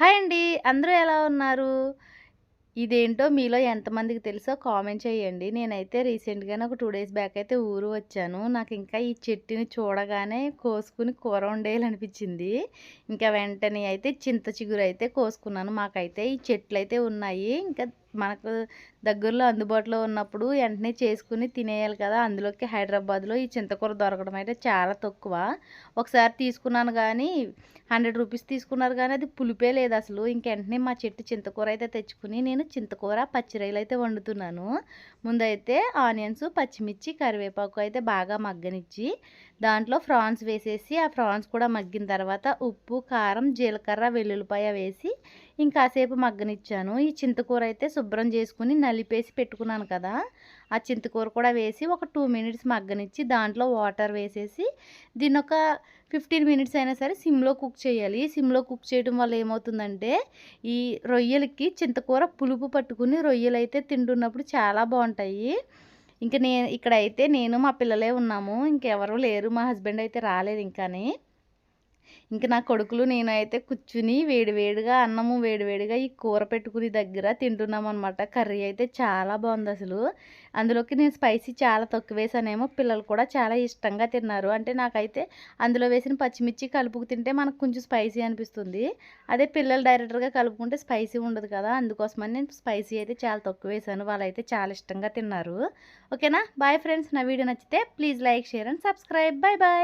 Hi అండి. అందరూ ఎలా ఉన్నారు? ఇదేంటో మీలో ఎంతమందికి తెలుసో కామెంట్ చేయండి. నేనైతే రీసెంట్‌గానే ఒక 2 డేస్ బ్యాక్ అయితే ఊరు వచ్చాను. నాకింకా ఈ చెట్టుని చూడగానే కోసుకొని కూర వండేయాలనిపించింది. ఇంకా వెంటనే అయితే చింత చిగురైతే కోసుకున్నాను. మాకైతే ఈ చెట్లయితే ఉన్నాయి. ఇంకా మనకు దగ్గరలో అందుబాటులో ఉన్నప్పుడు వెంటనే చేసుకొని తినేయాలి కదా! అందులోకి హైదరాబాద్‌లో ఈ చింతకూర దొరకడం అయితే చాలా తక్కువ. ఒకసారి తీసుకున్నాను గానీ రూ. 100 తీసుకున్నారు గానీ అది పులిపే లేదసలు. ఇంక వెంటనే మా చెట్టు చింతకూర అయితే తెచ్చుకొని నేను చింతకూర, పచ్చిరొయ్యలయితే వండుతున్నాను. ముందైతే ఆనియన్స్, పచ్చిమిర్చి, కరివేపాకు అయితే బాగా మగ్గనిచ్చి, దాంట్లో ఫ్రాన్స్ వేసేసి, ఆ ఫ్రాన్స్ కూడా మగ్గిన తర్వాత ఉప్పు, కారం, జీలకర్ర, వెల్లుల్లిపాయ వేసి ఇంకాసేపు మగ్గనిచ్చాను. ఈ చింతకూర అయితే శుభ్రం చేసుకొని నలిపేసి పెట్టుకున్నాను కదా! ఆ చింతకూర కూడా వేసి ఒక 2 మినిట్స్ మగ్గనిచ్చి దాంట్లో వాటర్ వేసేసి దీన్నొక 15 మినిట్స్ అయినా సరే సిమ్‌లో కుక్ చేయాలి. సిమ్‌లో కుక్ చేయడం వల్ల ఏమవుతుందంటే, ఈ రొయ్యలకి చింతకూర పులుపు పట్టుకుని రొయ్యలైతే తింటున్నప్పుడు చాలా బావుంటాయి. ఇంక ఇక్కడైతే నేను మా పిల్లలే ఉన్నాము. ఇంకెవరు లేరు. మా హస్బెండ్ అయితే రాలేదింకాని. ఇంక నా కొడుకులు నేనైతే కూర్చుని వేడివేడిగా అన్నము వేడివేడిగా ఈ కూర పెట్టుకుని దగ్గర తింటున్నామనమాట. కర్రీ అయితే చాలా బావుందసలు. అందులోకి నేను స్పైసీ చాలా తక్కువేసానేమో పిల్లలు కూడా చాలా ఇష్టంగా తిన్నారు. అంటే నాకైతే అందులో వేసిన పచ్చిమిర్చి కలుపుకు తింటే మనకు కొంచెం స్పైసీ అనిపిస్తుంది. అదే పిల్లలు డైరెక్ట్‌గా కలుపుకుంటే స్పైసీ ఉండదు కదా! అందుకోసమని నేను స్పైసీ అయితే చాలా తక్కువేసాను. వాళ్ళైతే చాలా ఇష్టంగా తిన్నారు. ఓకేనా? Bye friends. నా వీడియో నచ్చితే please like, share and subscribe. Bye bye.